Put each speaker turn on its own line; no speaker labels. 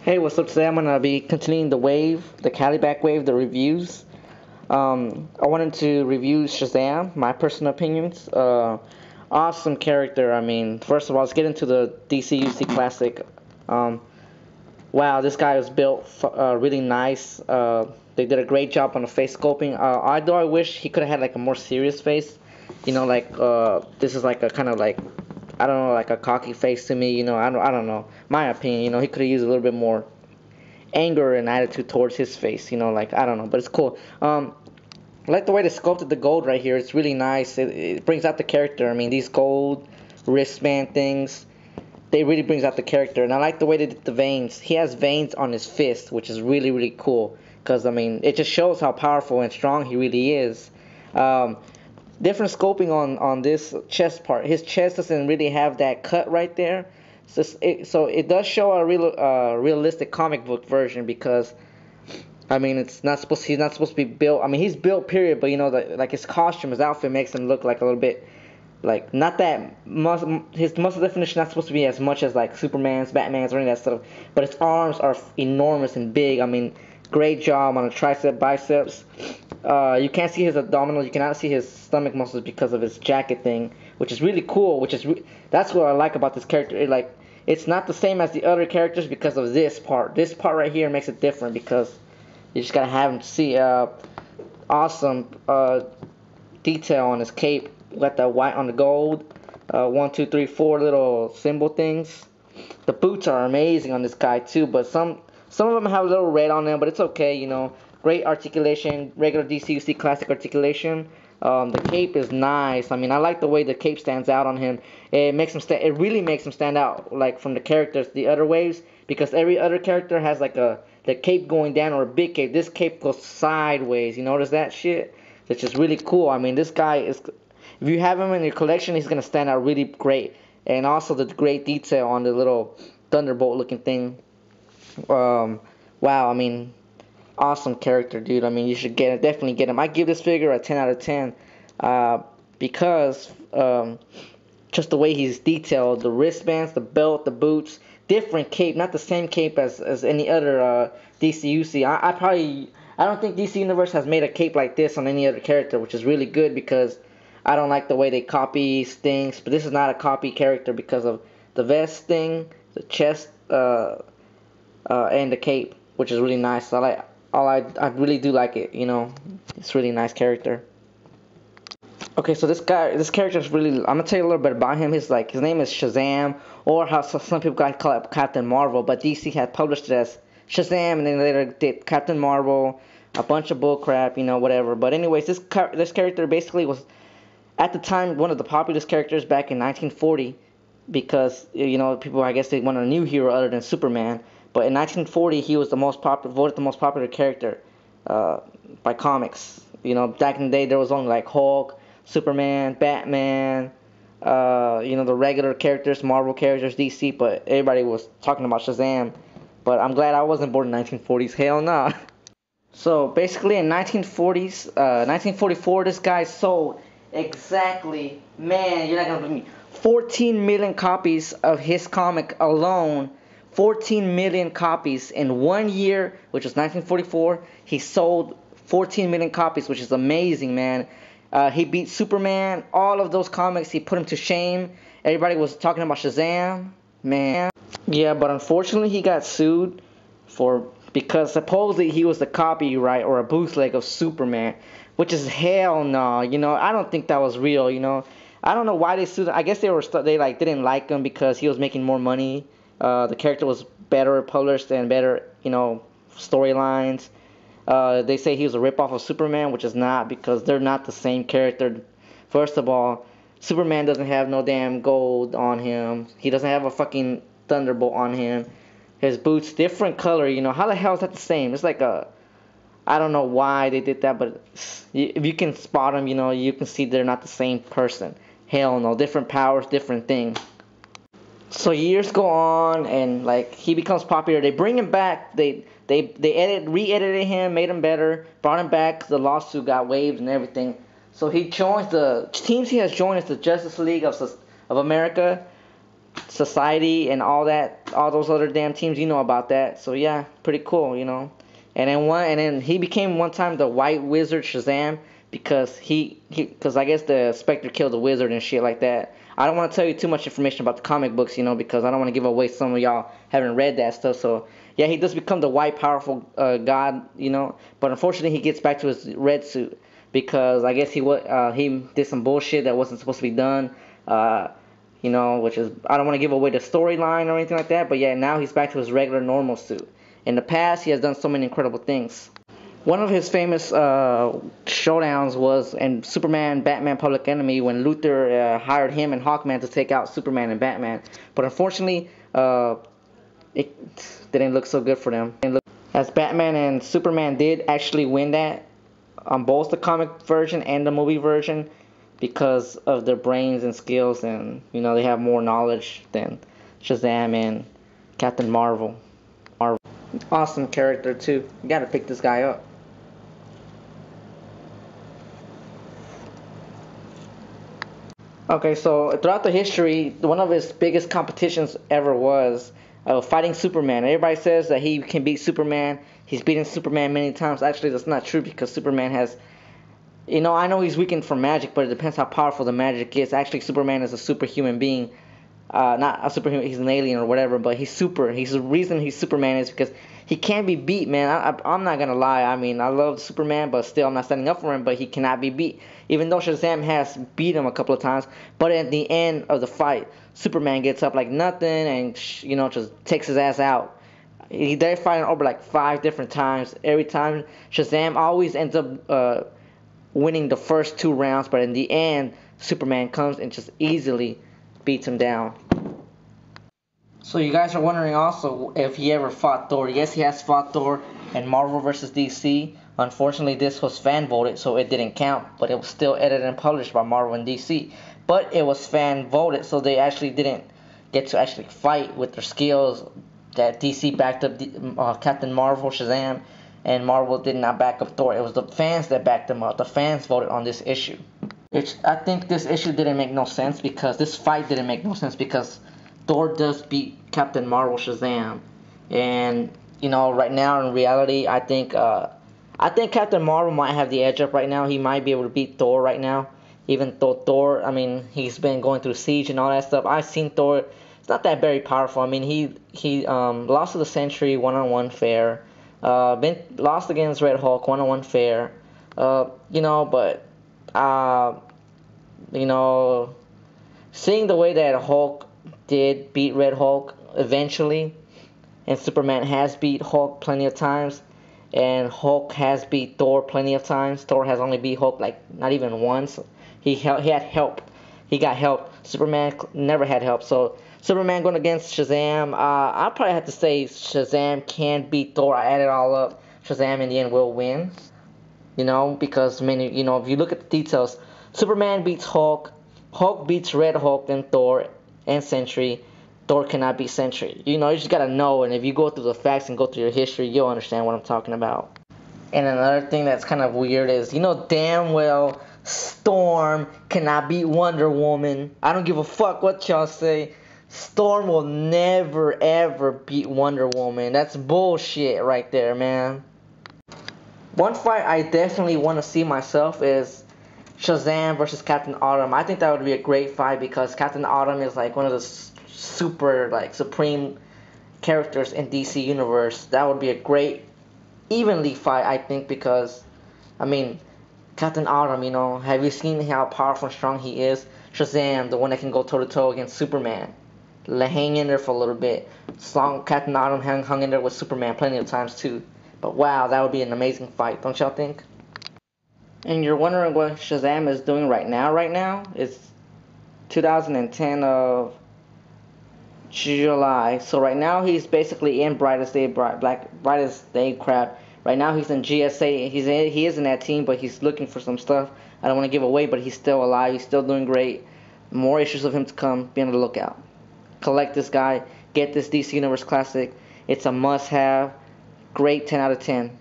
Hey, what's up? Today I'm gonna be continuing the Calibac wave, the reviews. I wanted to review Shazam, my personal opinions. Awesome character. I mean, first of all, let's get into the DCUC classic. Wow, this guy was built really nice. They did a great job on the face sculpting. Although I wish he could have had like a more serious face. You know, like this is like a kind of like, I don't know, like a cocky face to me. You know, I don't know. My opinion. You know, he could have used a little bit more anger and attitude towards his face. You know, like I don't know, but it's cool. I like the way they sculpted the gold right here. It's really nice. It brings out the character. I mean, these gold wristband things, they really brings out the character. And I like the way they did the veins. He has veins on his fist, which is really, really cool. Because, I mean, it just shows how powerful and strong he really is. Different sculpting on this chest part. His chest doesn't really have that cut right there. So it does show a realistic comic book version because, I mean, he's not supposed to be built. I mean, he's built, period. But you know, like his costume, his outfit makes him look like a little bit, like not that his muscle definition not supposed to be as much as like Superman's, Batman's, or any of that stuff. But his arms are enormous and big. I mean, great job on the tricep, biceps. You can't see his abdominals. You cannot see his stomach muscles because of his jacket thing, which is really cool. That's what I like about this character. It's not the same as the other characters because of this part. This part right here makes it different because you just gotta have him see awesome detail on his cape. Got the white on the gold. 1, 2, 3, 4 little symbol things. The boots are amazing on this guy too, but some of them have a little red on them, but it's okay, you know. Great articulation, regular DCUC classic articulation. The cape is nice. I mean, I like the way the cape stands out on him. It really makes him stand out, like from the characters, the other waves, because every other character has like the cape going down or a big cape. This cape goes sideways. You notice that shit? It's just really cool. I mean, this guy is. If you have him in your collection, he's gonna stand out really great. And also the great detail on the little thunderbolt looking thing. Wow. I mean, awesome character, dude. I mean, you should definitely get him. I give this figure a 10 out of 10 because just the way he's detailed, the wristbands, the belt, the boots, different cape, not the same cape as any other DCUC. I don't think DC Universe has made a cape like this on any other character, which is really good because I don't like the way they copy things. But this is not a copy character because of the vest thing, the chest, and the cape, which is really nice. I really do like it. You know, it's really nice character. Okay, so this character is really. I'm gonna tell you a little bit about him. His name is Shazam, or how some people call it Captain Marvel, but DC had published it as Shazam, and then later did Captain Marvel, a bunch of bullcrap, you know, whatever. But anyways, this character basically was at the time one of the popular characters back in 1940, because you know people, I guess they wanted a new hero other than Superman. But in 1940, he was voted the most popular character by comics. You know, back in the day, there was only like Hulk, Superman, Batman, you know, the regular characters, Marvel characters, DC, but everybody was talking about Shazam. But I'm glad I wasn't born in 1940s. Hell no. So basically in 1944, this guy sold exactly, man, you're not gonna believe me, 14 million copies of his comic alone. 14 million copies in 1 year, which was 1944. He sold 14 million copies, which is amazing, man. He beat Superman. All of those comics, he put him to shame. Everybody was talking about Shazam, man. Yeah, but unfortunately, he got sued because supposedly he was the copyright or a bootleg of Superman, which is hell no. You know, I don't think that was real. You know, I don't know why they sued him. I guess they didn't like him because he was making more money. The character was better published and better, you know, storylines. They say he was a ripoff of Superman, which is not, because they're not the same character. First of all, Superman doesn't have no damn gold on him. He doesn't have a fucking thunderbolt on him. His boots, different color, you know. How the hell is that the same? It's like I don't know why they did that, but if you can spot them, you know, you can see they're not the same person. Hell no, different powers, different things. So years go on, and like he becomes popular. They bring him back. They re-edited him, made him better, brought him back. The lawsuit got waived and everything. So he joins the teams he has joined is the Justice League of America, Society and all that, all those other damn teams, you know about that. So yeah, pretty cool, you know. And then he became one time the White Wizard Shazam because because I guess the Spectre killed the wizard and shit like that. I don't want to tell you too much information about the comic books, you know, because I don't want to give away some of y'all haven't read that stuff. So yeah, he does become the white powerful god, you know. But unfortunately, he gets back to his red suit because I guess he did some bullshit that wasn't supposed to be done. You know, which is, I don't want to give away the storyline or anything like that, but yeah, now he's back to his regular normal suit. In the past, he has done so many incredible things. One of his famous showdowns was in Superman, Batman, Public Enemy when Luthor hired him and Hawkman to take out Superman and Batman. But unfortunately, it didn't look so good for them. As Batman and Superman did actually win that on both the comic version and the movie version, because of their brains and skills, and you know they have more knowledge than Shazam and Captain Marvel. Awesome character too. You gotta pick this guy up. Okay, so throughout the history, one of his biggest competitions ever was fighting Superman. Everybody says that he can beat Superman. He's beaten Superman many times. Actually, that's not true because Superman has, you know, I know he's weakened from magic, but it depends how powerful the magic is. Actually, Superman is a superhuman being. Not a superhuman, he's an alien or whatever, but he's super. The reason he's Superman is because he can't be beat, man. I'm not going to lie. I mean, I love Superman, but still I'm not standing up for him, but he cannot be beat. Even though Shazam has beat him a couple of times, but at the end of the fight, Superman gets up like nothing and, you know, just takes his ass out. They're fighting over like 5 different times. Every time, Shazam always ends up winning the first 2 rounds, but in the end, Superman comes and just easily beats him down. So you guys are wondering also if he ever fought Thor. Yes, he has fought Thor in Marvel vs. DC. Unfortunately, this was fan voted, so it didn't count, but it was still edited and published by Marvel and DC. But it was fan voted, so they actually didn't get to actually fight with their skills. That DC backed up Captain Marvel, Shazam, and Marvel did not back up Thor. It was the fans that backed them up. The fans voted on this issue. I think this issue didn't make no sense because this fight didn't make no sense because Thor does beat Captain Marvel, Shazam, and you know right now in reality I think Captain Marvel might have the edge up right now. He might be able to beat Thor right now, even though Thor, I mean, he's been going through Siege and all that stuff. I've seen Thor. It's not that very powerful. I mean, he lost to the Sentry one-on-one fair, lost against Red Hulk one-on-one fair, you know, but you know, seeing the way that Hulk did beat Red Hulk eventually, and Superman has beat Hulk plenty of times, and Hulk has beat Thor plenty of times. Thor has only beat Hulk like not even once. He had help. He got help. Superman never had help. So Superman going against Shazam, I'll probably have to say Shazam can beat Thor. I add it all up. Shazam in the end will win. You know, because many, you know, if you look at the details, Superman beats Hulk, Hulk beats Red Hulk, then Thor and Sentry. Thor cannot beat Sentry. You know, you just gotta know, and if you go through the facts and go through your history, you'll understand what I'm talking about. And another thing that's kind of weird is, you know damn well Storm cannot beat Wonder Woman. I don't give a fuck what y'all say. Storm will never ever beat Wonder Woman. That's bullshit right there, man. One fight I definitely want to see myself is Shazam versus Captain Autumn. I think that would be a great fight because Captain Autumn is like one of the super, like, supreme characters in DC Universe. That would be a great, evenly fight, I think, because, I mean, Captain Autumn, you know, have you seen how powerful and strong he is? Shazam, the one that can go toe-to-toe against Superman. Hang in there for a little bit. Captain Autumn hung in there with Superman plenty of times, too. But wow, that would be an amazing fight, don't y'all think? And you're wondering what Shazam is doing right now? Right now, it's 2010 of July. So right now he's basically in Brightest Day crap. Right now he's in GSA. He is in that team, but he's looking for some stuff. I don't want to give away, but he's still alive. He's still doing great. More issues of him to come. Be on the lookout. Collect this guy. Get this DC Universe Classic. It's a must-have. Great 10 out of 10.